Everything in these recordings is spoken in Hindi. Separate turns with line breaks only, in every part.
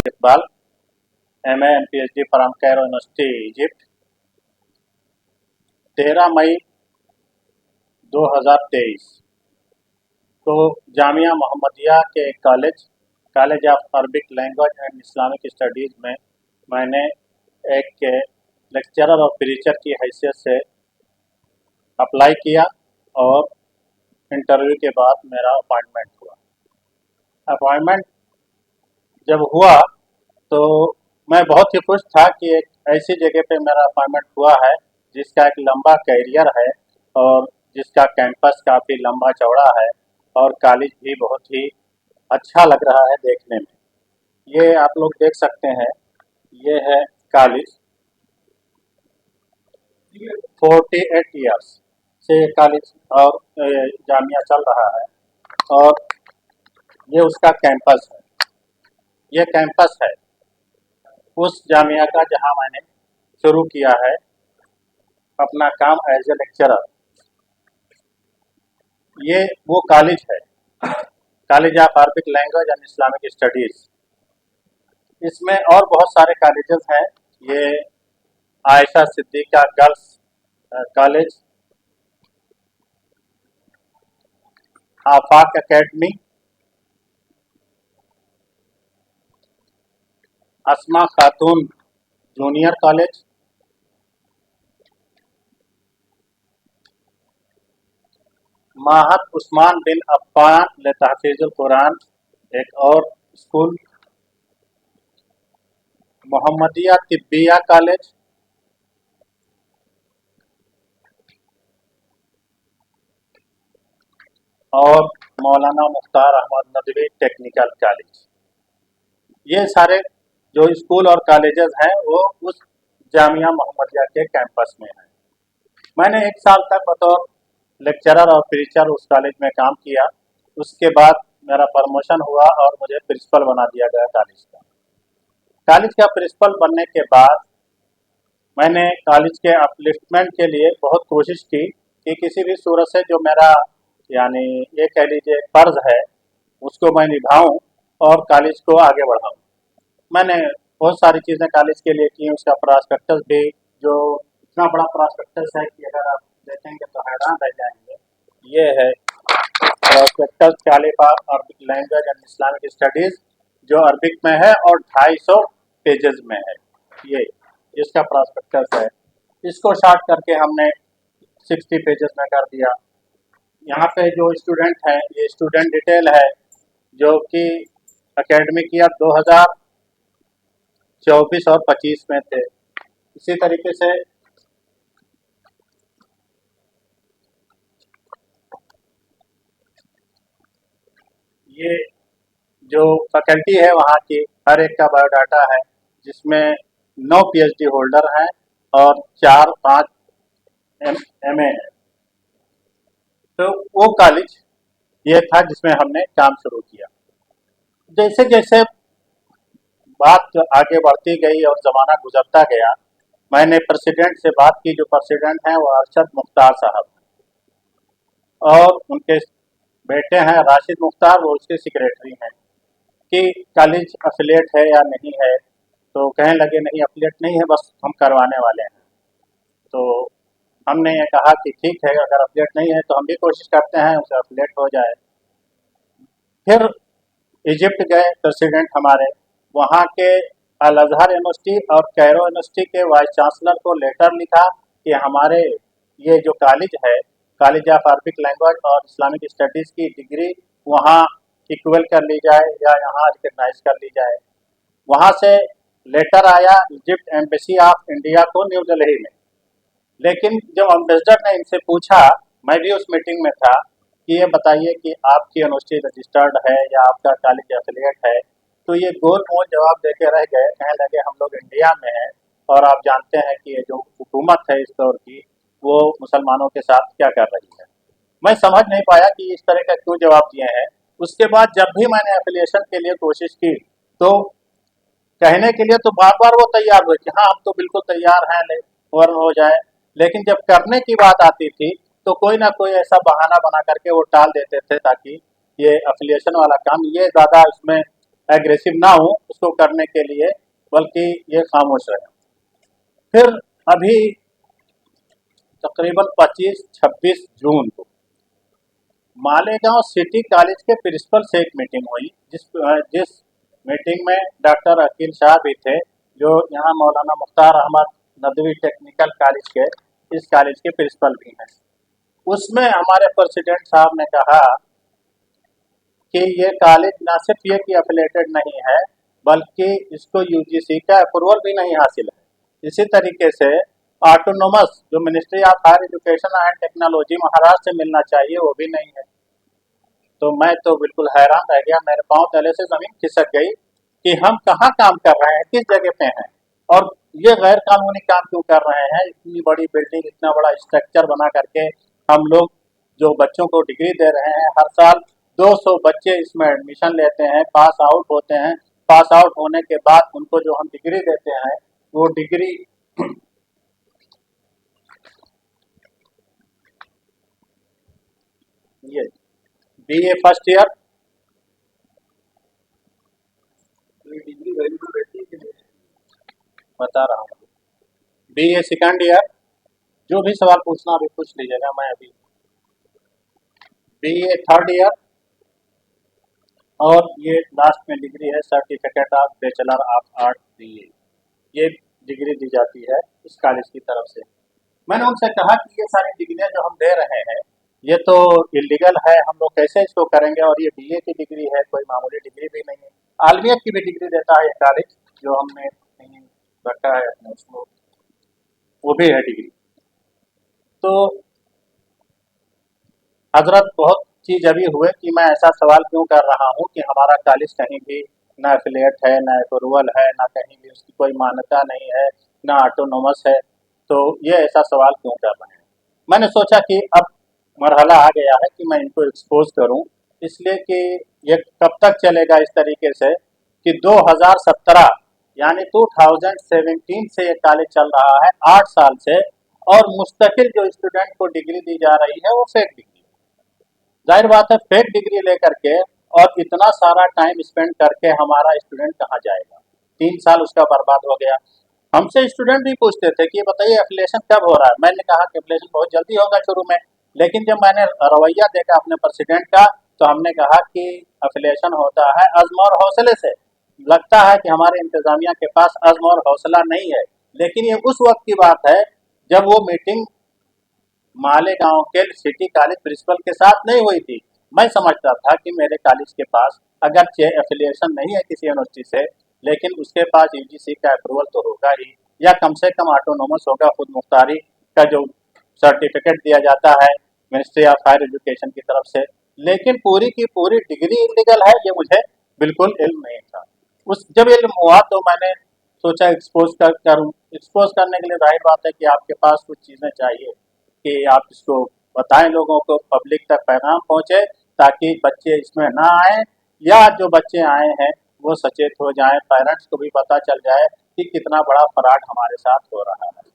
Iqbal, MA and PhD from Cairo University, Egypt, 13 मई 2023 को जामिया मोहम्मदिया के college of Arabic language and Islamic studies में मैंने एक लेक्चरर और प्रीचर की हैसियत से अप्लाई किया और इंटरव्यू के बाद मेरा अपॉइंटमेंट हुआ। अपॉइंटमेंट जब हुआ तो मैं बहुत ही खुश था कि एक ऐसी जगह पे मेरा अपॉइंटमेंट हुआ है जिसका एक लंबा कैरियर है और जिसका कैंपस काफ़ी लंबा चौड़ा है और कॉलेज भी बहुत ही अच्छा लग रहा है देखने में। ये आप लोग देख सकते हैं, ये है कॉलेज। 48 ईयर्स से कॉलेज और जामिया चल रहा है और ये उसका कैंपस है। ये कैंपस है उस जामिया का जहां मैंने शुरू किया है अपना काम एज ए लेक्चरर। ये वो कॉलेज है, college of Arabic language and Islamic studies. इसमें और बहुत सारे कॉलेजेस हैं। ये आयशा सिद्दीका गर्ल्स कॉलेज, आफाक एकेडमी, अस्मा खातून जूनियर कॉलेज, माहद उस्मान बिन अफ्फान ले तहफ़ीज़ुल कुरान एक और स्कूल, मोहम्मदिया तिब्बिया कॉलेज, और मौलाना मुख्तार अहमद नदवी टेक्निकल कॉलेज। ये सारे जो स्कूल और कॉलेजेस हैं वो उस जामिया मोहम्मदिया के कैंपस में हैं। मैंने 1 साल तक बतौर लेक्चरर और प्रीचर उस कॉलेज में काम किया। उसके बाद मेरा प्रमोशन हुआ और मुझे प्रिंसिपल बना दिया गया कॉलेज का। कॉलेज का प्रिंसिपल बनने के बाद मैंने कॉलेज के अपलिफ्टमेंट के लिए बहुत कोशिश की कि किसी भी सूरत से जो मेरा यानी ये कह लीजिए फ़र्ज़ है उसको मैं निभाऊं और कॉलेज को आगे बढ़ाऊं। मैंने बहुत सारी चीज़ें कॉलेज के लिए की। उसका प्रॉस्पेक्टस भी, जो इतना बड़ा प्रॉस्पेक्टस है कि अगर आप देखेंगे तो हैरान रह जाएंगे। ये है prospectus college of Arabic language and Islamic studies, जो अरबिक में है और 250 पेजेस में है। ये इसका प्रॉस्पेक्टस है। इसको शॉर्ट करके हमने 60 पेजेस में कर दिया। यहाँ पे जो स्टूडेंट हैं, ये स्टूडेंट डिटेल है जो कि एकेडमिक ईयर 2024 और 25 में थे। इसी तरीके से ये जो फैकल्टी है वहाँ की हर एक का बायोडाटा है, जिसमें 9 PhD होल्डर हैं और 4-5 MA हैं। तो वो कॉलेज ये था जिसमें हमने काम शुरू किया। जैसे जैसे बात आगे बढ़ती गई और ज़माना गुजरता गया, मैंने प्रेसिडेंट से बात की। जो प्रेसिडेंट हैं वो अरशद मुख्तार साहब हैं और उनके बेटे हैं राशिद मुख्तार, वो उसके सेक्रेटरी हैं, कि कॉलेज एफिलिएट है या नहीं है। तो कहने लगे नहीं, एफिलिएट नहीं है, बस हम करवाने वाले हैं। तो हमने ये कहा कि ठीक है, अगर एफिलिएट नहीं है तो हम भी कोशिश करते हैं उसे एफिलिएट हो जाए। फिर इजिप्ट गए प्रेसिडेंट हमारे, वहाँ के अल अज़हर यूनिवर्सिटी और कैरो यूनिवर्सिटी के वाइस चांसलर को लेटर लिखा कि हमारे ये जो कॉलेज है, कॉलेज ऑफ अरबिक लैंग्वेज और इस्लामिक स्टडीज़ की डिग्री वहाँ इक्वल कर ली जाए या यहाँ रिकगनाइज कर ली जाए। वहाँ से लेटर आया इजिप्ट एम्बेसी ऑफ इंडिया को न्यू दिल्ली में। लेकिन जब एम्बेसडर ने इनसे पूछा, मैं भी उस मीटिंग में था, कि ये बताइए कि आपकी यूनिवर्सिटी रजिस्टर्ड है या आपका कॉलेज एफिलिएट है, तो ये गोल मोल जवाब देके रह गए। कहने लगे हम लोग इंडिया में हैं और आप जानते हैं कि ये जो हुकूमत है इस दौर की वो मुसलमानों के साथ क्या कर रही है। मैं समझ नहीं पाया कि इस तरह का क्यों जवाब दिए हैं। उसके बाद जब भी मैंने एफिलिएशन के लिए कोशिश की तो कहने के लिए तो बार बार वो तैयार हुए कि हाँ हम तो बिल्कुल तैयार हैं, फौरन हो जाए। लेकिन जब करने की बात आती थी तो कोई ना कोई ऐसा बहाना बना करके वो टाल देते थे ताकि ये एफिलिएशन वाला काम, ये ज़्यादा इसमें एग्रेसिव ना हूँ उसको करने के लिए, बल्कि ये खामोश रहे। फिर अभी तकरीबन 25-26 जून को मालेगांव सिटी कॉलेज के प्रिंसिपल से एक मीटिंग हुई, जिस मीटिंग में डॉक्टर अकील शाह भी थे, जो यहाँ मौलाना मुख्तार अहमद नदवी टेक्निकल कॉलेज के, इस कॉलेज के प्रिंसिपल भी हैं। उसमें हमारे प्रेसिडेंट साहब ने कहा कि ये कॉलेज ना सिर्फ ये कि एफिलेटेड नहीं है, बल्कि इसको यूजीसी का अप्रूवल भी नहीं हासिल है। इसी तरीके से ऑटोनोमस जो ministry of higher education and technology Maharashtra से मिलना चाहिए, वो भी नहीं है। तो मैं तो बिल्कुल हैरान रह गया, मेरे पांव तले से जमीन खिसक गई कि हम कहाँ काम कर रहे हैं, किस जगह पे हैं, और ये गैर कानूनी काम क्यों कर रहे हैं। इतनी बड़ी बिल्डिंग, इतना बड़ा स्ट्रक्चर बना करके हम लोग जो बच्चों को डिग्री दे रहे हैं, हर साल 200 बच्चे इसमें एडमिशन लेते हैं, पास आउट होते हैं। पास आउट होने के बाद उनको जो हम डिग्री देते हैं, वो डिग्री ये BA first year, degree value रहती है, बता रहा हूँ, बीए सेकंड ईयर, जो भी सवाल पूछना अभी पूछ लीजिएगा। मैं अभी बीए थर्ड ईयर, और ये लास्ट में डिग्री है certificate of bachelor of art BA, ये डिग्री दी जाती है इस कॉलेज की तरफ से। मैंने उनसे कहा कि ये सारी डिग्रियां जो हम दे रहे हैं, ये तो इलीगल है, हम लोग कैसे इसको करेंगे, और ये बीए की डिग्री है, कोई मामूली डिग्री भी नहीं है। आलमियत की भी डिग्री देता है ये कॉलेज, जो हमने कहीं रखा है अपने उसको, वो भी है डिग्री। तो हजरत बहुत चीज अभी हुए कि मैं ऐसा सवाल क्यों कर रहा हूँ कि हमारा कॉलेज कहीं भी ना एफिलिएट है, ना अप्रूवल है, ना कहीं भी उसकी कोई मान्यता नहीं है, ना ऑटोनोमस है, तो ये ऐसा सवाल क्यों कर रहे हैं। मैंने सोचा कि अब मरहला आ गया है कि मैं इनको एक्सपोज करूं, इसलिए कि ये कब तक चलेगा इस तरीके से कि 2017 यानी 2017 से ये कॉलेज चल रहा है 8 साल से, और मुस्तकिल जो स्टूडेंट को डिग्री दी जा रही है वो फेक डिग्री। जाहिर बात है, फेक डिग्री लेकर के और इतना सारा टाइम स्पेंड करके हमारा स्टूडेंट कहाँ जाएगा। 3 साल उसका बर्बाद हो गया। हमसे स्टूडेंट भी पूछते थे कि बताइए एफिलिएशन कब हो रहा है। मैंने कहा कि एफिलिएशन बहुत जल्दी होगा शुरू में, लेकिन जब मैंने रवैया देखा अपने प्रेसिडेंट का, तो हमने कहा कि एफिलिएशन होता है अज़्म और हौसले से। लगता है कि हमारे इंतजामिया के पास अज़्म और हौसला नहीं है, लेकिन ये उस वक्त की बात है जब वो मीटिंग मालेगांव के सिटी कॉलेज प्रिंसिपल के साथ नहीं हुई थी। मैं समझता था कि मेरे कॉलेज के पास अगर एफिलिएशन नहीं है किसी यूनिवर्सिटी से, लेकिन उसके पास यूजीसी का अप्रूवल तो होगा ही, या कम से कम ऑटोनोमस होगा, खुद मुख्तारी का जो सर्टिफिकेट दिया जाता है मिनिस्ट्री ऑफ हायर एजुकेशन की तरफ से। लेकिन पूरी की पूरी डिग्री इलीगल है, ये मुझे बिल्कुल इल्म नहीं था। उस जब इल्म हुआ तो मैंने सोचा एक्सपोज करूँ। एक्सपोज करने के लिए जाहिर बात है कि आपके पास कुछ चीज़ें चाहिए कि आप इसको बताएं, लोगों को, पब्लिक तक पैगाम पहुंचे, ताकि बच्चे इसमें ना आए, या जो बच्चे आए हैं वो सचेत हो जाएं, पेरेंट्स को भी पता चल जाए कि कितना बड़ा फ्रॉड हमारे साथ हो रहा है।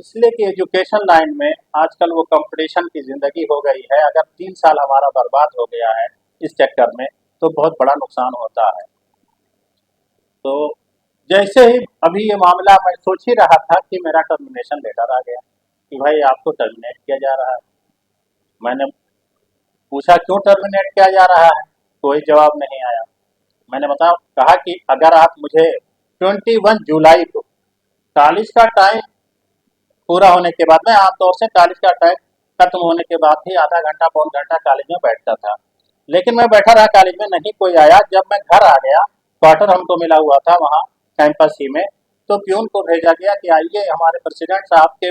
इसलिए कि एजुकेशन लाइन में आजकल वो कंपटीशन की ज़िंदगी हो गई है। अगर 3 साल हमारा बर्बाद हो गया है इस चक्कर में, तो बहुत बड़ा नुकसान होता है। तो जैसे ही अभी ये मामला, मैं सोच ही रहा था कि मेरा टर्मिनेशन लेटर आ गया कि भाई आपको टर्मिनेट किया जा रहा है। मैंने पूछा क्यों टर्मिनेट किया जा रहा है, कोई जवाब नहीं आया। मैंने कहा कि अगर आप मुझे 21 जुलाई को कॉलेज का टाइम पूरा होने के बाद, मैं आमतौर से कॉलेज का टाइम खत्म होने के बाद ही आधा घंटा पौन घंटा कॉलेज में बैठता था, लेकिन मैं बैठा रहा कॉलेज में, नहीं कोई आया। जब मैं घर आ गया, क्वार्टर हमको मिला हुआ था वहाँ कैंपस ही में, तो प्यून को भेजा गया कि आइए हमारे प्रेसिडेंट साहब के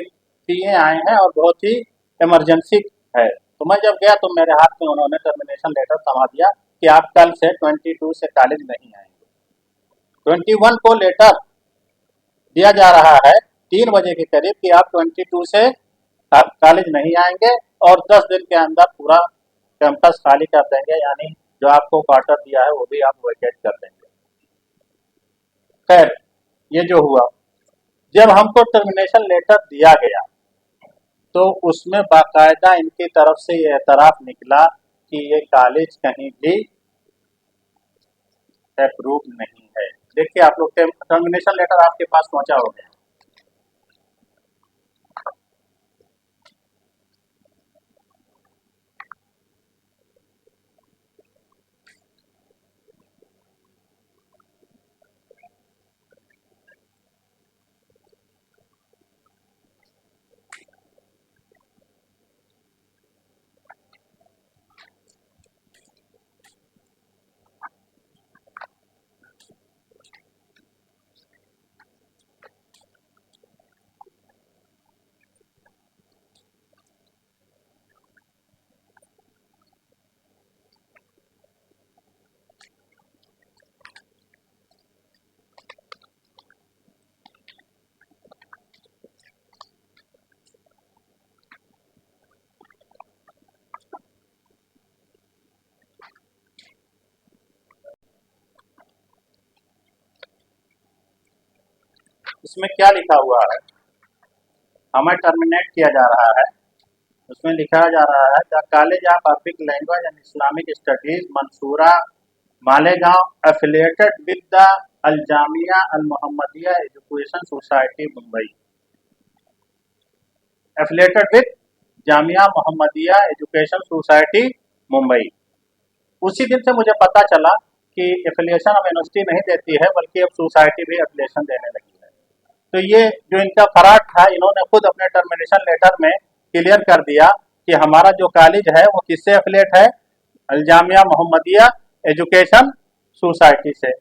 पीए आए हैं और बहुत ही इमरजेंसी है। तो मैं जब गया तो मेरे हाथ में उन्होंने टर्मिनेशन लेटर थमा दिया कि आप कल से 22 से कॉलेज नहीं आएंगे। 21 को लेटर दिया जा रहा है 3 बजे के करीब कि आप 22 से कॉलेज नहीं आएंगे, और 10 दिन के अंदर पूरा कैंपस खाली कर देंगे, यानी जो आपको क्वार्टर दिया है वो भी आप वेकेट कर देंगे। खैर, ये जो हुआ, जब हमको टर्मिनेशन लेटर दिया गया तो उसमें बाकायदा इनकी तरफ से ये एतराफ़ निकला कि ये कॉलेज कहीं भी अप्रूव नहीं है। देखिए आप लोग टर्मिनेशन लेटर आपके पास पहुंचा हो गया। इसमें क्या लिखा हुआ है, हमें टर्मिनेट किया जा रहा है। उसमें लिखा जा रहा है the college of Arabic language and Islamic studies Mansoora Malegaon affiliated with the Al Jamia Al Mohammadia education society Mumbai, affiliated with Jamia Mohammadia education society Mumbai. उसी दिन से मुझे पता चला कि एफिलिएशन अब यूनिवर्सिटी नहीं देती है बल्कि अब सोसाइटी भी एफिलिएशन देने लगी है। तो ये जो इनका फराड था, इन्होंने खुद अपने टर्मिनेशन लेटर में क्लियर कर दिया कि हमारा जो कॉलेज है वो किससे एफिलिएट है, अलजामिया मोहम्मदिया एजुकेशन सोसाइटी से।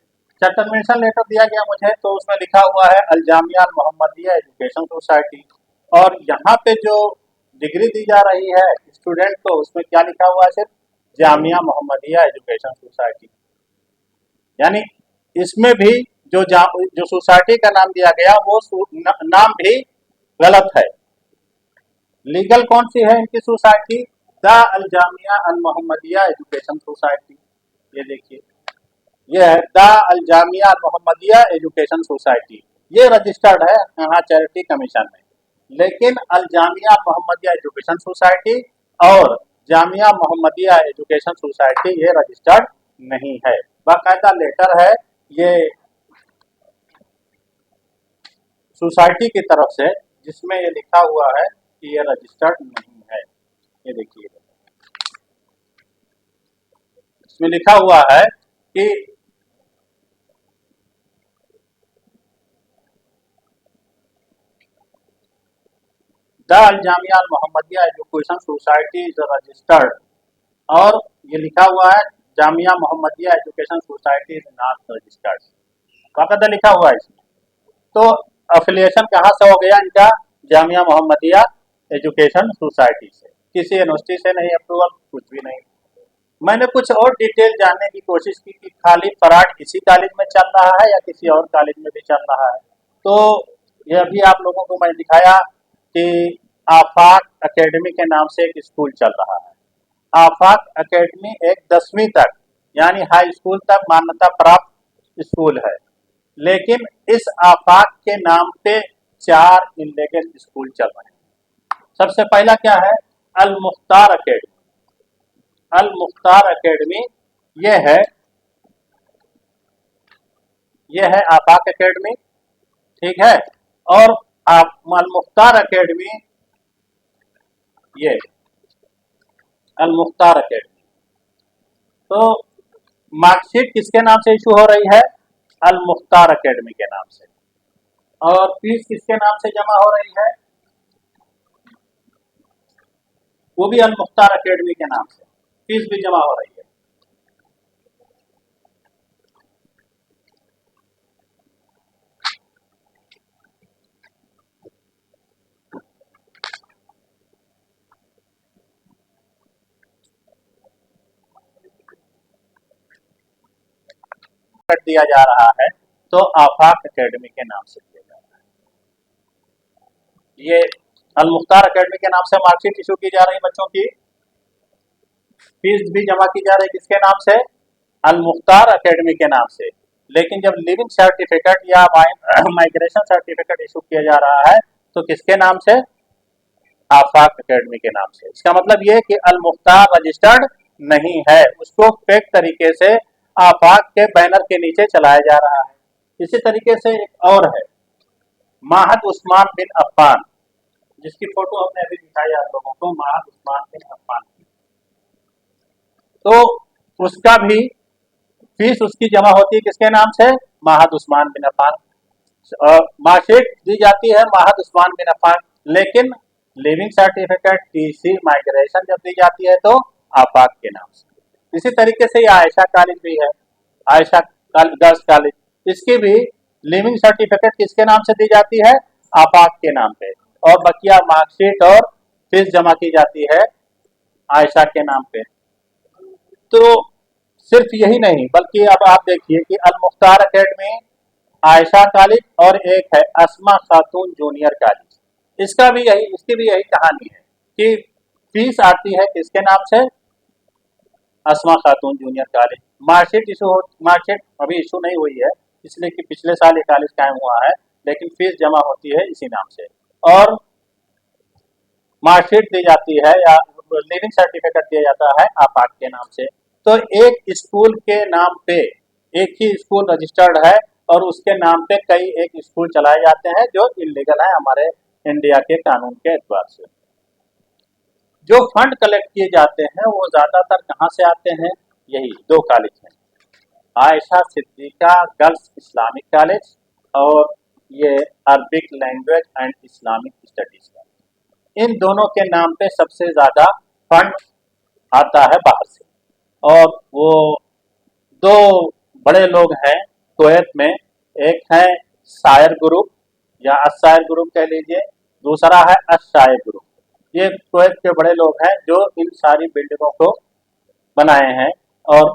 जब टर्मिनेशन लेटर दिया गया मुझे तो उसमें लिखा हुआ है अलजामिया मोहम्मदिया एजुकेशन सोसाइटी, और यहाँ पे जो डिग्री दी जा रही है स्टूडेंट को उसमें क्या लिखा हुआ है, सिर्फ जामिया मोहम्मदिया एजुकेशन सोसाइटी। यानी इसमें भी जो सोसाइटी का नाम दिया गया वो नाम भी गलत है। लीगल कौन सी है इनकी society, the Al Jamia Al Mohammadia education society. ये देखिए, ये है the Al Jamia Al Mohammadia education society, ये रजिस्टर्ड है यहाँ चैरिटी कमीशन में। लेकिन अल जामिया मोहम्मदिया एजुकेशन सोसाइटी और जामिया मोहम्मदिया एजुकेशन सोसाइटी ये रजिस्टर्ड नहीं है। बाकायदा लेटर है ये सोसाइटी की तरफ से जिसमें ये लिखा हुआ है कि ये रजिस्टर्ड नहीं है। ये देखिए, इसमें लिखा हुआ है कि the Al Jamia Al Mohammadia education society is registered, और ये लिखा हुआ है Jamia Mohammadia education society is not registered, बाकायदा लिखा हुआ है इसमें। तो अफिलिएशन कहाँ से हो गया इनका, जामिया मोहम्मदिया एजुकेशन सोसाइटी से, किसी यूनिवर्सिटी से नहीं, अप्रूवल कुछ भी नहीं। मैंने कुछ और डिटेल जानने की कोशिश की कि खाली फराड इसी कॉलेज में चल रहा है या किसी और कॉलेज में भी चल रहा है। तो ये अभी आप लोगों को मैं दिखाया कि आफाक एकेडमी के नाम से एक स्कूल चल रहा है। आफाक एकेडमी एक 10वीं तक यानी हाई स्कूल तक मान्यता प्राप्त स्कूल है, लेकिन इस आफाक के नाम पे 4 इलीगल स्कूल चल रहे हैं। सबसे पहला क्या है, अल मुख्तार एकेडमी। अल मुख्तार एकेडमी ये है आफाक एकेडमी, ठीक है। और अल मुख्तार एकेडमी, ये अल मुख्तार एकेडमी, तो मार्कशीट किसके नाम से इशू हो रही है, अल मुख्तार एकेडमी के नाम से, और फीस किसके नाम से जमा हो रही है, वो भी अल मुख्तार एकेडमी के नाम से फीस भी जमा हो रही है। दिया जा रहा है तो आफाक एकेडमी के नाम से दिया जा रहा है। ये अल मुख्तार एकेडमी के नाम से मार्कशीट इशू की जा रही है, बच्चों की फीस भी जमा की जा रही है, किसके नाम से, अल मुख्तार एकेडमी के नाम से। लेकिन जब लिविंग सर्टिफिकेट या माइग्रेशन सर्टिफिकेट इशू किया जा रहा है तो किसके नाम से, आफाक एकेडमी के नाम से। इसका मतलब ये है कि अल मुख्तार रजिस्टर्ड नहीं है, उसको फेक तरीके से आफाक के बैनर के नीचे चलाया जा रहा है। इसी तरीके से एक और है माहद उस्मान बिन अफ्फान, जिसकी फोटो हमने अभी दिखाई आप लोगों को, माहद उस्मान बिन अफ्फान की। तो उसका भी फीस उसकी जमा होती है किसके नाम से? माहद उस्मान बिन अफ्फान। मार्कशीट दी जाती है माहद उस्मान बिन अफ्फान, लेकिन लिविंग सर्टिफिकेट, टीसी, माइग्रेशन जब दी जाती है तो आफाक के नाम से। इसी तरीके से ये आयशा कॉलेज भी है, आयशा गर्ल्स कॉलेज, इसकी भी लिविंग सर्टिफिकेट किसके नाम से दी जाती है? आफाक के नाम पे, और बकिया मार्कशीट और फीस जमा की जाती है आयशा के नाम पे। तो सिर्फ यही नहीं, बल्कि अब आप देखिए कि अल मुख्तार अकेडमी, आयशा कॉलेज और एक है अस्मा खातून जूनियर कॉलेज, इसकी भी यही कहानी है कि फीस आती है किसके नाम से? अस्मा खातून जूनियर कॉलेज। मार्कशीट अभी इशू नहीं हुई है, इसलिए कि पिछले साल ये कॉलेज कायम हुआ है, लेकिन फीस जमा होती है इसी नाम से, और मार्कशीट दी जाती है या लिविंग सर्टिफिकेट दिया जाता है आफाक के नाम से। तो एक स्कूल के नाम पे एक ही स्कूल रजिस्टर्ड है और उसके नाम पे कई एक स्कूल चलाए जाते हैं जो इलीगल है हमारे इंडिया के कानून के एतबार से। जो फंड कलेक्ट किए जाते हैं वो ज्यादातर कहाँ से आते हैं? यही दो कॉलेज हैं, Aisha Siddiqa girls Islamic college और ये Arabic language and Islamic studies college. इन दोनों के नाम पे सबसे ज्यादा फंड आता है बाहर से, और वो दो बड़े लोग हैं कुवैत में, एक है शायर ग्रुप या अशायर ग्रुप कह लीजिए, दूसरा है अशायर ग्रुप। ये कुवैत के बड़े लोग हैं जो इन सारी बिल्डिंगों को बनाए हैं, और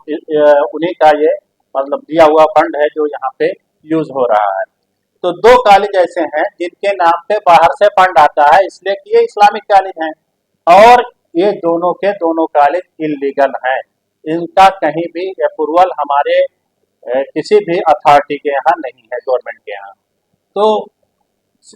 उन्हीं का ये मतलब दिया हुआ फंड है जो यहाँ पे यूज हो रहा है। तो दो कॉलेज ऐसे हैं जिनके नाम पे बाहर से फंड आता है, इसलिए कि ये इस्लामिक कॉलेज हैं, और ये दोनों के दोनों कॉलेज इलीगल हैं। इनका कहीं भी अप्रूवल हमारे किसी भी अथॉरिटी के यहाँ नहीं है, गवर्नमेंट के यहाँ। तो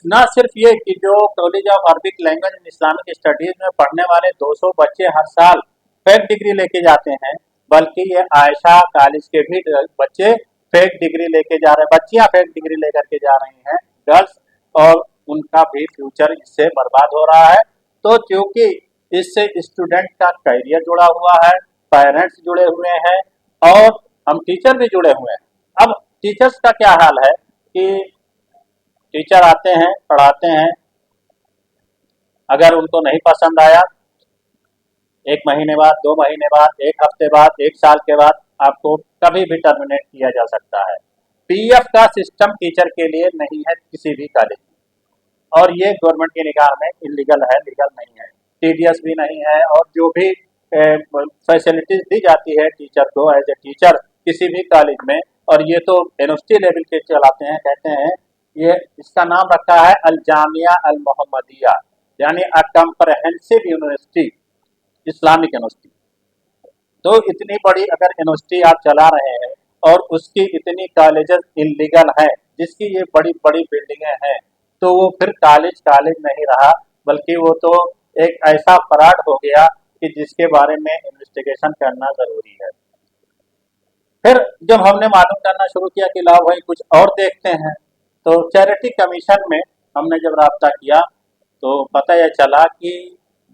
न सिर्फ ये कि जो college of Arabic language and Islamic studies में पढ़ने वाले 200 बच्चे हर साल फेक डिग्री लेके जाते हैं, बल्कि ये आयशा कॉलेज के भी बच्चे फेक डिग्री लेके जा रहे हैं, बच्चियां फेक डिग्री लेकर के जा रही हैं गर्ल्स, और उनका भी फ्यूचर इससे बर्बाद हो रहा है। तो क्योंकि इससे स्टूडेंट का करियर जुड़ा हुआ है, पेरेंट्स जुड़े हुए हैं, और हम टीचर भी जुड़े हुए हैं। अब टीचर्स का क्या हाल है कि टीचर आते हैं, पढ़ाते हैं, अगर उनको नहीं पसंद आया, 1 महीने बाद, 2 महीने बाद, 1 हफ्ते बाद, 1 साल के बाद आपको कभी भी टर्मिनेट किया जा सकता है। पीएफ का सिस्टम टीचर के लिए नहीं है किसी भी कॉलेज में, और ये गवर्नमेंट की निगाह में इलीगल है, लीगल नहीं है। टीडीएस भी नहीं है, और जो भी फैसिलिटीज दी जाती है टीचर को एज ए टीचर किसी भी कॉलेज में, और ये तो यूनिवर्सिटी लेवल के चलाते हैं, कहते हैं ये इसका नाम रखा है अल जामिया अल मोहम्मदिया, यानी अ कम्प्रहेंसिव यूनिवर्सिटी, इस्लामिक यूनिवर्सिटी। तो इतनी बड़ी अगर यूनिवर्सिटी आप चला रहे हैं और उसकी इतनी कॉलेजेस इलीगल हैं, जिसकी ये बड़ी बड़ी बिल्डिंगें हैं, तो वो फिर कॉलेज कॉलेज नहीं रहा, बल्कि वो तो एक ऐसा फ्रॉड हो गया कि जिसके बारे में इन्वेस्टिगेशन करना जरूरी है। फिर जब हमने मालूम करना शुरू किया कि लाओ भाई कुछ और देखते हैं, तो चैरिटी कमीशन में हमने जब राब्ता किया तो पता यह चला कि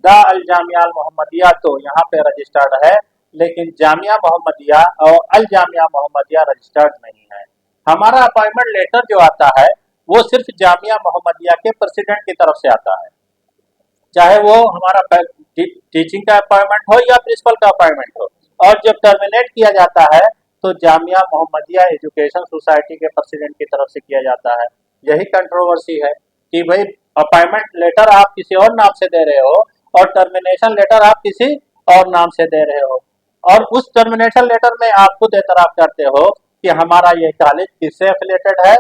दा अल जामिया अल मोहम्मदिया तो यहाँ पे रजिस्टर्ड है, लेकिन जामिया मोहम्मदिया और अल जामिया मोहम्मदिया रजिस्टर्ड नहीं है। हमारा अपॉइंटमेंट लेटर जो आता है वो सिर्फ जामिया मोहम्मदिया के प्रेसिडेंट की तरफ से आता है, चाहे वो हमारा टीचिंग का अपॉइंटमेंट हो या प्रिंसिपल का अपॉइंटमेंट हो, और जब टर्मिनेट किया जाता है तो जामिया मोहम्मदिया एजुकेशन सोसाइटी के प्रेसिडेंट की तरफ से किया जाता है। यही कंट्रोवर्सी है कि भाई अपॉइंटमेंट लेटर आप किसी और नाम से दे रहे हो और टर्मिनेशन लेटर आप किसी और नाम से दे रहे हो, और उस टर्मिनेशन लेटर में आप खुद एतराफ करते हो कि हमारा ये कॉलेज किससे एफिलेटेड है,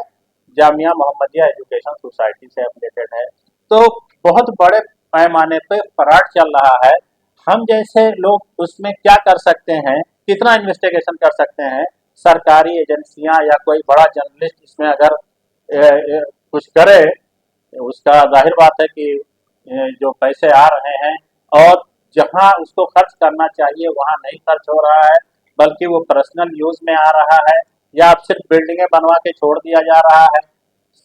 जामिया मोहम्मदिया एजुकेशन सोसाइटी से एफिलेटेड है। तो बहुत बड़े पैमाने पे फ्रॉड चल रहा है। हम जैसे लोग उसमें क्या कर सकते हैं, कितना इन्वेस्टिगेशन कर सकते हैं? सरकारी एजेंसियां या कोई बड़ा जर्नलिस्ट इसमें अगर कुछ करे, उसका जाहिर बात है कि जो पैसे आ रहे हैं और जहां उसको खर्च करना चाहिए वहां नहीं खर्च हो रहा है, बल्कि वो पर्सनल यूज में आ रहा है, या अब सिर्फ बिल्डिंगें बनवा के छोड़ दिया जा रहा है।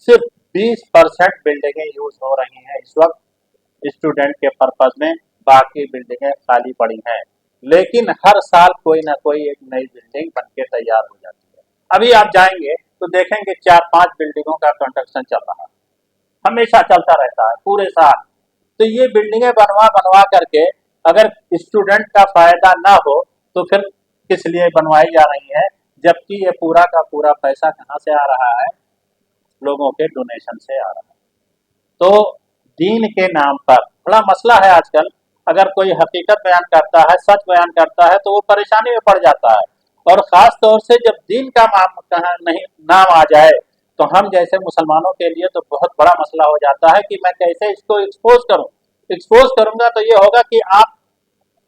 सिर्फ 20% बिल्डिंगें यूज हो रही हैं इस वक्त स्टूडेंट के पर्पज में, बाकी बिल्डिंगें खाली पड़ी हैं। लेकिन हर साल कोई ना कोई एक नई बिल्डिंग बन के तैयार हो जाती है। अभी आप जाएंगे तो देखेंगे 4-5 बिल्डिंगों का कंस्ट्रक्शन चल रहा है, हमेशा चलता रहता है पूरे साल। तो ये बिल्डिंगें बनवा बनवा करके अगर स्टूडेंट का फायदा ना हो तो फिर किस लिए बनवाई जा रही है, जबकि ये पूरा का पूरा पैसा कहाँ से आ रहा है, लोगों के डोनेशन से आ रहा है। तो दीन के नाम पर बड़ा मसला है आजकल। अगर कोई हकीकत बयान करता है, सच बयान करता है, तो वो परेशानी में पड़ जाता है। और ख़ास तौर से जब दीन का नहीं नाम आ जाए तो हम जैसे मुसलमानों के लिए तो बहुत बड़ा मसला हो जाता है कि मैं कैसे इसको एक्सपोज करूं। एक्सपोज करूंगा तो ये होगा कि आप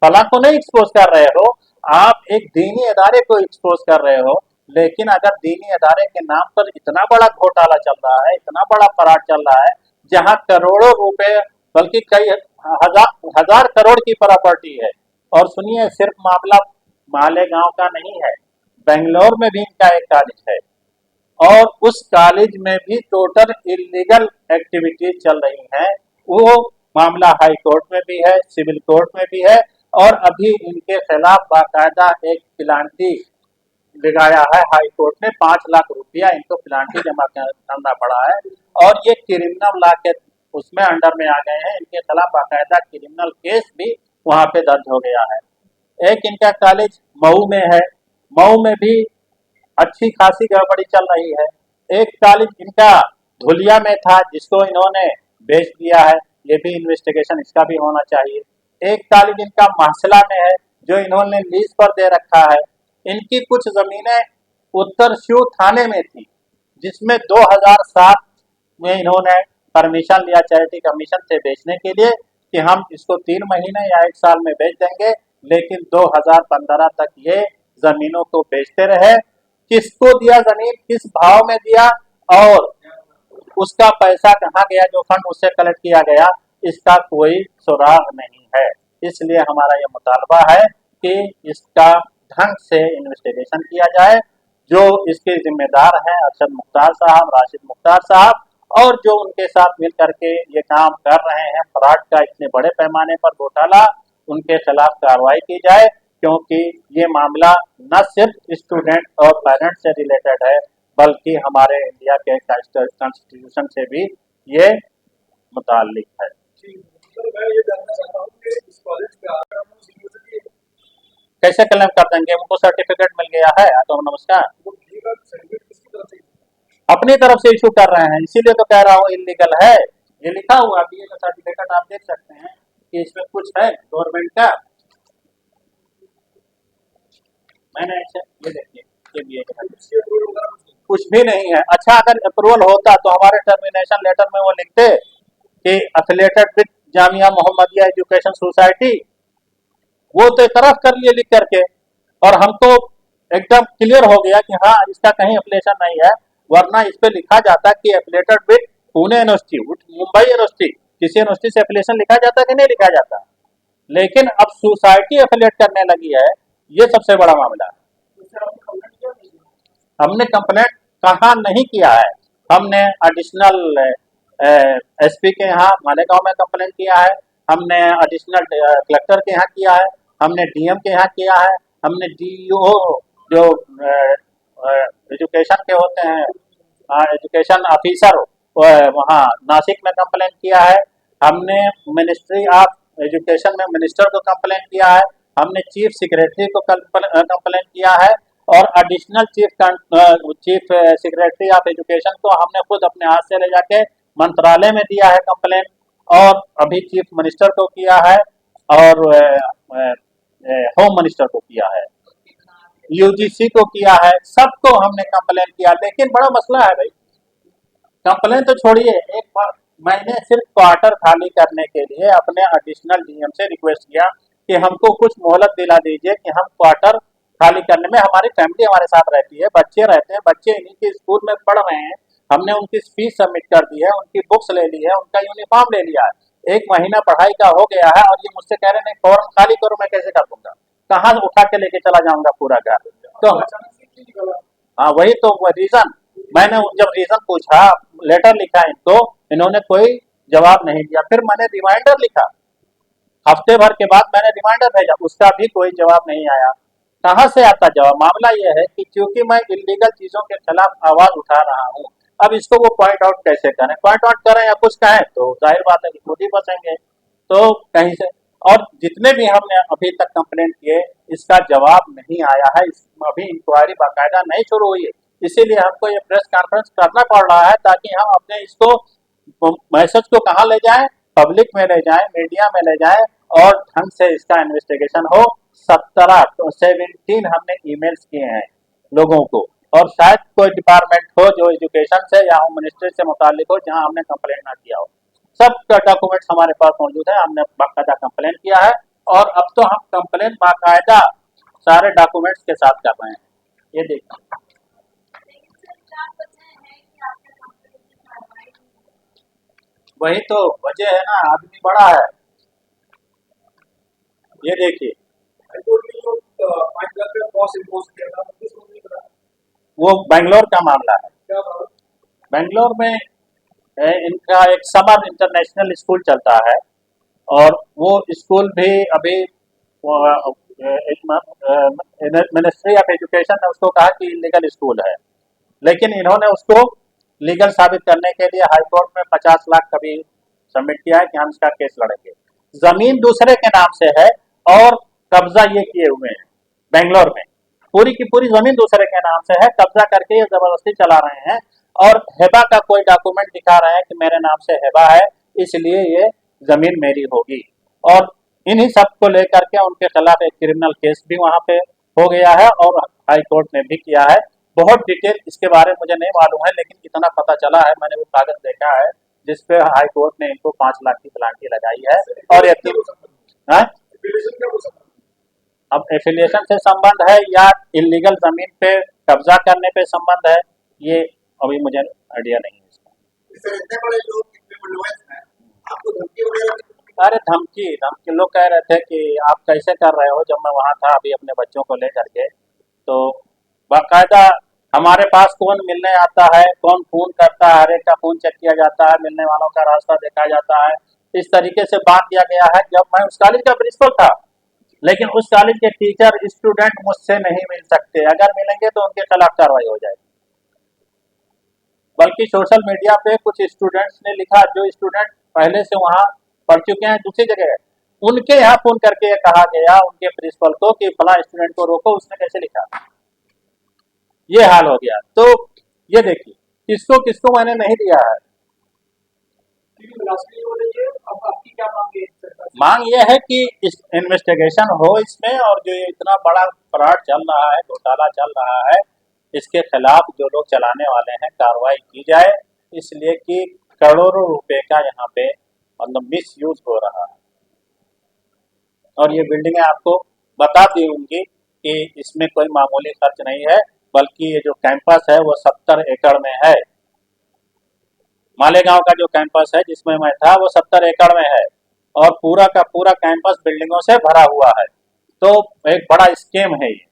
फलां को नहीं एक्सपोज कर रहे हो, आप एक दीनी अदारे को एक्सपोज कर रहे हो। लेकिन अगर दीनी अदारे के नाम पर इतना बड़ा घोटाला चल रहा है, इतना बड़ा फराड चल रहा है, जहां करोड़ों रुपए बल्कि कई हजार करोड़ की प्रॉपर्टी है। और सुनिए, सिर्फ मामला मालेगांव का नहीं है, बेंगलोर में भी इनका एक कॉलेज है और उस कॉलेज में भी टोटल इलीगल एक्टिविटीज चल रही हैं। वो मामला हाई कोर्ट में भी है, सिविल कोर्ट में भी है, और अभी इनके खिलाफ बाकायदा एक प्लांटी लगाया है हाई कोर्ट ने। 5 लाख रुपया इनको प्लांटी जमा करना पड़ा है, और ये क्रिमिनल लॉ के उसमें अंडर में आ गए हैं। इनके खिलाफ बाकायदा क्रिमिनल केस भी वहां पे दर्ज हो गया है। एक इनका कॉलेज मऊ में है, मऊ में भी अच्छी खासी गड़बड़ी चल रही है। एक कॉलेज इनका धुलिया में था जिसको इन्होंने बेच दिया है, ये भी इन्वेस्टिगेशन इसका भी होना चाहिए। एक कॉलेज इनका महसला में है जो इन्होंने लीज पर दे रखा है। इनकी कुछ जमीनें उत्तर श्यू थाने में थी, जिसमें 2007 में इन्होंने परमिशन लिया चैरिटी कमीशन से बेचने के लिए कि हम इसको 3 महीने या 1 साल में बेच देंगे। लेकिन 2015 तक ये जमीनों को बेचते रहे। किसको दिया जमीन, किस भाव में दिया, और उसका पैसा कहाँ गया, जो फंड उससे कलेक्ट किया गया, इसका कोई सुराग नहीं है। इसलिए हमारा ये मुतालबा है कि इसका ढंग से इन्वेस्टिगेशन किया जाए। जो इसके जिम्मेदार हैं अरशद मुख्तार साहब, राशिद मुख्तार साहब, और जो उनके साथ मिल करके ये काम कर रहे हैं फ्रॉड का इतने बड़े पैमाने पर घोटाला, उनके खिलाफ कार्रवाई की जाए। क्योंकि ये मामला न सिर्फ स्टूडेंट और पेरेंट्स से रिलेटेड है, बल्कि हमारे इंडिया के कॉन्स्टिट्यूशन से भी ये मुताल्लिक है।
मैं ये जानना चाहता हूँ कि इस कॉलेज का
कैसे क्लेम कर देंगे, उनको सर्टिफिकेट मिल गया है तो नमस्कार, अपनी तरफ से इशू कर रहे हैं। इसीलिए तो कह रहा हूँ इलीगल है। ये लिखा हुआ बीए का सर्टिफिकेट आप देख सकते हैं कि इसमें कुछ है गवर्नमेंट का। मैंने ये देखिए, ये बीए का कुछ भी नहीं है। अच्छा, अगर अप्रूवल होता तो हमारे टर्मिनेशन लेटर में वो लिखते कि affiliated with Jamia Mohammadia education society, वो तो तरफ कर लिए लिख करके, और हमको एकदम क्लियर हो गया कि हाँ इसका कहीं एफिलिएशन नहीं है। वरना इस पे लिखा जाता कि affiliated with Pune university, Mumbai university, किसी यूनिवर्सिटी से एफिलिएशन लिखा जाता कि नहीं लिखा जाता। लेकिन अब सोसाइटी एफिलिएट करने लगी है, ये सबसे बड़ा मामला है। हमने कंप्लेंट कहाँ नहीं किया है, हमने एडिशनल एसपी के यहाँ मालेगांव में कंप्लेंट किया है, हमने एडिशनल कलेक्टर के यहाँ किया है, हमने डीएम के यहाँ किया है, हमने डीईओ जो एजुकेशन के होते हैं, एजुकेशन ऑफिसर वहाँ नासिक में कंप्लेंट किया है, हमने मिनिस्ट्री ऑफ एजुकेशन में मिनिस्टर को कंप्लेंट किया है, हमने चीफ सेक्रेटरी को कंप्लेंट किया है, और additional chief secretary of education को हमने खुद अपने हाथ से ले जाके मंत्रालय में दिया है कंप्लेंट, और अभी चीफ मिनिस्टर को किया है, और होम मिनिस्टर को किया है, यूजीसी को किया है, सबको हमने कंप्लेंट किया। लेकिन बड़ा मसला है भाई, कंप्लेंट तो छोड़िए, एक बार मैंने सिर्फ क्वार्टर खाली करने के लिए अपने एडिशनल डीएम से रिक्वेस्ट किया कि हमको कुछ मोहलत दिला दीजिए कि हम क्वार्टर खाली करने में, हमारी फैमिली हमारे साथ रहती है, बच्चे रहते हैं, बच्चे इन्हीं के स्कूल में पढ़ रहे हैं, हमने उनकी फीस सबमिट कर दी है, उनकी बुक्स ले ली है, उनका यूनिफॉर्म ले लिया है, 1 महीना पढ़ाई का हो गया है, और ये मुझसे कह रहे हैं फौरन खाली करो, मैं कैसे कर दूंगा। कहाँ उठा के लेके चला जाऊंगा पूरा घर। तो
अचानक से क्यों निकला?
हाँ, वही तो रीजन। मैंने जब रीजन पूछा, लेटर लिखा इनको, इन्होंने कोई जवाब नहीं दिया। फिर मैंने रिमाइंडर लिखा, हफ्ते भर के बाद मैंने रिमाइंडर भेजा, उसका भी कोई जवाब नहीं आया। कहाँ से आता जवाब? मामला यह है कि क्योंकि मैं इलीगल चीजों के खिलाफ आवाज उठा रहा हूँ, अब इसको वो पॉइंट आउट कैसे करें? पॉइंट आउट करें या कुछ कहें तो जाहिर बात है कि खुद ही फंसेंगे। तो कहीं से, और जितने भी हमने अभी तक कंप्लेंट किए, इसका जवाब नहीं आया है। अभी इंक्वायरी बाकायदा नहीं शुरू हुई है, इसीलिए हमको ये प्रेस कॉन्फ्रेंस करना पड़ रहा है, ताकि हम अपने इसको मैसेज को कहाँ ले जाएं, पब्लिक में ले जाएं, मीडिया में ले जाएं, और ढंग से इसका इन्वेस्टिगेशन हो। 17 हमने ईमेल्स किए हैं लोगों को, और शायद कोई डिपार्टमेंट हो जो एजुकेशन से या होम मिनिस्ट्री से मुतालिक हो, जहां हमने कंप्लेंट ना किया हो। सब डॉक्यूमेंट्स हमारे पास मौजूद है, हमने बाकायदा कंप्लेंट किया है, और अब तो हम कंप्लेंट बाकायदा सारे डॉक्यूमेंट्स के साथ कर रहे हैं। ये देखिए, वही तो वजह है ना, आदमी बड़ा है। ये देखिए,
हाईकोर्ट ने जो 5 लाख का कॉस्ट इम्पोज किया था, किस कंपनी का?
वो बेंगलोर का मामला है।
क्या बात?
बेंगलोर में इनका एक समर इंटरनेशनल स्कूल चलता है, और वो स्कूल भी अभी मिनिस्ट्री ऑफ एजुकेशन ने उसको कहा कि इलीगल स्कूल है, लेकिन इन्होंने उसको लीगल साबित करने के लिए हाई कोर्ट में 50 लाख कभी सबमिट किया है कि हम इसका केस लड़ेंगे। जमीन दूसरे के नाम से है, और कब्जा ये किए हुए हैं बेंगलोर में, पूरी की पूरी जमीन दूसरे के नाम से है, कब्जा करके ये जबरदस्ती चला रहे हैं, और हेबा का कोई डॉक्यूमेंट दिखा रहे हैं कि मेरे नाम से हेबा है, इसलिए ये जमीन मेरी होगी। और इन्हीं सब को लेकर के उनके खिलाफ एक क्रिमिनल केस भी वहां पे हो गया है, और हाई कोर्ट ने भी किया है। बहुत डिटेल इसके बारे में मुझे नहीं मालूम है, लेकिन इतना पता चला है, मैंने वो कागज देखा है जिसपे हाई कोर्ट ने इनको 5 लाख की पेनाल्टी लगाई है। और यकीन,
एफिलिएशन क्या हो सकता है?
अब एफिलिएशन से संबंध है या इलीगल जमीन पे कब्जा करने पे संबंध है, ये अभी मुझे आइडिया नहीं है इसका।
सर, इतने बड़े लोग, इतने बलवान हैं, आपको धमकी वगैरह?
अरे धमकी लोग कह रहे थे कि आप कैसे कर रहे हो। जब मैं वहाँ था अभी अपने बच्चों को लेकर के, तो बाकायदा हमारे पास कौन मिलने आता है, कौन फोन करता है, हर एक का फोन चेक किया जाता है, मिलने वालों का रास्ता देखा जाता है, इस तरीके से बांध दिया गया है। जब मैं उस कॉलेज का प्रिंसिपल था, लेकिन उस कॉलेज के टीचर स्टूडेंट मुझसे नहीं मिल सकते, अगर मिलेंगे तो उनके खिलाफ कार्रवाई हो जाएगी। बल्कि सोशल मीडिया पे कुछ स्टूडेंट्स ने लिखा, जो स्टूडेंट पहले से वहाँ पढ़ चुके हैं दूसरी जगह, उनके यहाँ फोन करके ये कहा गया उनके प्रिंसिपल को कि फला स्टूडेंट को रोको। उसने कैसे लिखा, ये हाल हो गया। तो ये देखिए, किसको किसको मैंने नहीं दिया है।
अब आपकी क्या मांग है सरकार से?
मांग ये है कि इस इन्वेस्टिगेशन हो इसमें, और जो ये इतना बड़ा फ्रॉड चल रहा है, घोटाला चल रहा है, इसके खिलाफ जो लोग चलाने वाले हैं कार्रवाई की जाए, इसलिए कि करोड़ों रुपए का यहाँ पे मतलब मिस यूज हो रहा है। और ये बिल्डिंगें आपको बता दी होंगी कि इसमें कोई मामूली खर्च नहीं है, बल्कि ये जो कैंपस है वो 70 एकड़ में है। मालेगांव का जो कैंपस है जिसमें मैं था, वो 70 एकड़ में है, और पूरा का पूरा कैंपस बिल्डिंगों से भरा हुआ है। तो एक बड़ा स्कीम है ये।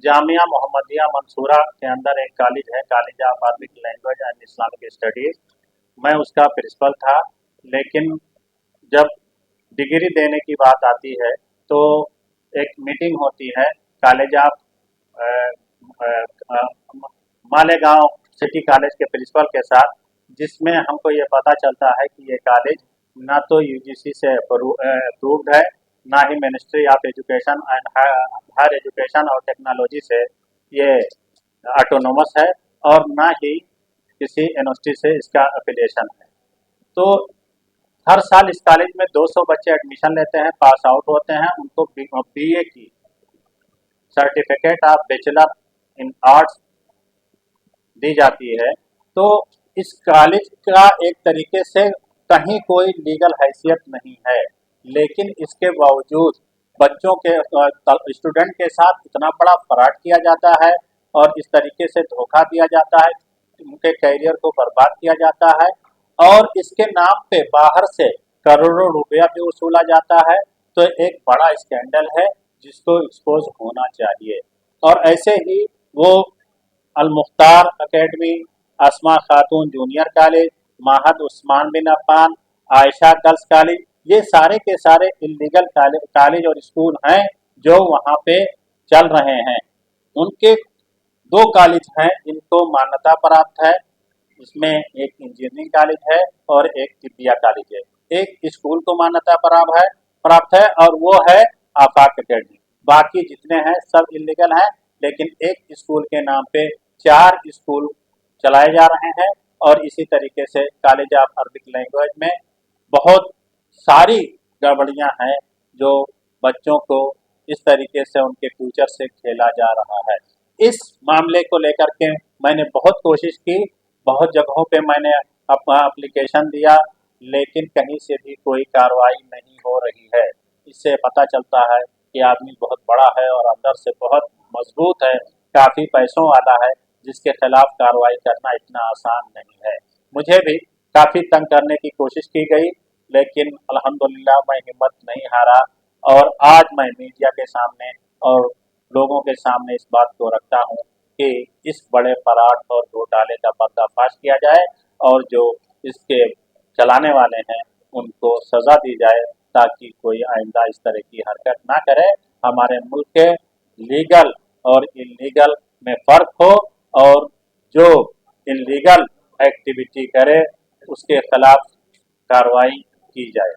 जामिया मोहम्मदिया मंसूरा के अंदर एक कॉलेज है, college of Arabic language and Islamic studies. मैं उसका प्रिंसिपल था, लेकिन जब डिग्री देने की बात आती है तो एक मीटिंग होती है college of Malegaon city college के प्रिंसिपल के साथ, जिसमें हमको ये पता चलता है कि ये कॉलेज ना तो यूजीसी से अप्रूव्ड है, ना ही ministry of education and higher education और टेक्नोलॉजी से ये ऑटोनोमस है, और ना ही किसी यूनिवर्सिटी से इसका एफिलिएशन है। तो हर साल इस कॉलेज में 200 बच्चे एडमिशन लेते हैं, पास आउट होते हैं, उनको बीए की certificate of bachelor in arts दी जाती है। तो इस कॉलेज का एक तरीके से कहीं कोई लीगल हैसियत नहीं है, लेकिन इसके बावजूद बच्चों के स्टूडेंट के साथ इतना बड़ा फ्रॉड किया जाता है, और इस तरीके से धोखा दिया जाता है, उनके करियर को बर्बाद किया जाता है और इसके नाम पे बाहर से करोड़ों रुपया भी वसूला जाता है। तो एक बड़ा स्कैंडल है जिसको एक्सपोज होना चाहिए। और ऐसे ही वो अल मुख्तार एकेडमी, अस्मा खातून जूनियर कॉलेज, महद उस्मान बिन अफ़्फ़ान, आयशा गर्ल्स कॉलेज, ये सारे के सारे इलीगल कॉलेज और स्कूल हैं जो वहाँ पे चल रहे हैं। उनके दो कॉलेज हैं जिनको मान्यता प्राप्त है, इसमें एक इंजीनियरिंग कॉलेज है और एक तिब्बिया कॉलेज है। एक स्कूल को मान्यता प्राप्त है और वो है आफाक एकेडमी। बाकी जितने हैं सब इलीगल हैं, लेकिन एक स्कूल के नाम पे 4 स्कूल चलाए जा रहे हैं। और इसी तरीके से कॉलेज ऑफ अरबिक लैंग्वेज में बहुत सारी गड़बड़ियां हैं जो बच्चों को इस तरीके से उनके फ्यूचर से खेला जा रहा है। इस मामले को लेकर के मैंने बहुत कोशिश की, बहुत जगहों पे मैंने अपना एप्लीकेशन दिया, लेकिन कहीं से भी कोई कार्रवाई नहीं हो रही है। इससे पता चलता है कि आदमी बहुत बड़ा है और अंदर से बहुत मजबूत है, काफ़ी पैसों वाला है, जिसके खिलाफ कार्रवाई करना इतना आसान नहीं है। मुझे भी काफ़ी तंग करने की कोशिश की गई, लेकिन अल्हम्दुलिल्लाह मैं हिम्मत नहीं हारा और आज मैं मीडिया के सामने और लोगों के सामने इस बात को रखता हूँ कि इस बड़े फराड और घोटाले का पर्दाफाश किया जाए और जो इसके चलाने वाले हैं उनको सज़ा दी जाए, ताकि कोई आइंदा इस तरह की हरकत ना करे। हमारे मुल्क के लीगल और इलीगल में फ़र्क हो और जो इलीगल एक्टिविटी करे उसके खिलाफ कार्रवाई की जाए।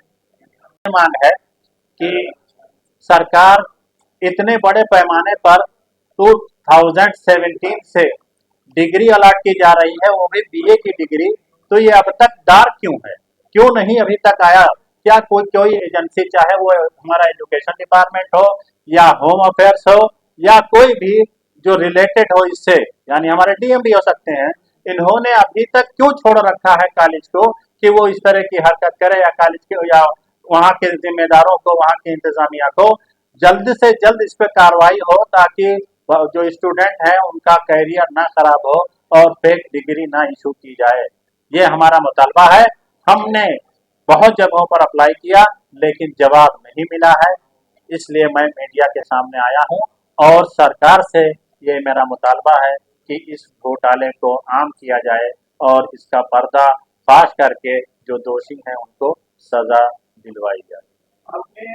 मांग है कि सरकार इतने बड़े पैमाने पर 2017 से डिग्री अलॉट की जा रही है, वो भी बीए की डिग्री, तो ये अब तक दार क्यों है? क्यों नहीं अभी तक आया? क्या कोई एजेंसी, चाहे वो हमारा एजुकेशन डिपार्टमेंट हो या होम अफेयर्स हो या कोई भी जो रिलेटेड हो इससे, यानी हमारे डीएम भी हो सकते हैं, इन्होंने अभी तक क्यों छोड़ रखा है कॉलेज को कि वो इस तरह की हरकत करे, या कॉलेज के या वहाँ के जिम्मेदारों को, वहाँ की इंतजामिया को जल्द से जल्द इस पर कार्रवाई हो, ताकि जो स्टूडेंट हैं उनका कैरियर ना खराब हो और फेक डिग्री ना इशू की जाए। ये हमारा मुतालबा है। हमने बहुत जगहों पर अप्लाई किया लेकिन जवाब नहीं मिला है, इसलिए मैं मीडिया के सामने आया हूँ और सरकार से ये मेरा मुतालबा है कि इस घोटाले को आम किया जाए और इसका पर्दाफाश करके जो दोषी हैं उनको सजा दिलवाई जाए।
आपने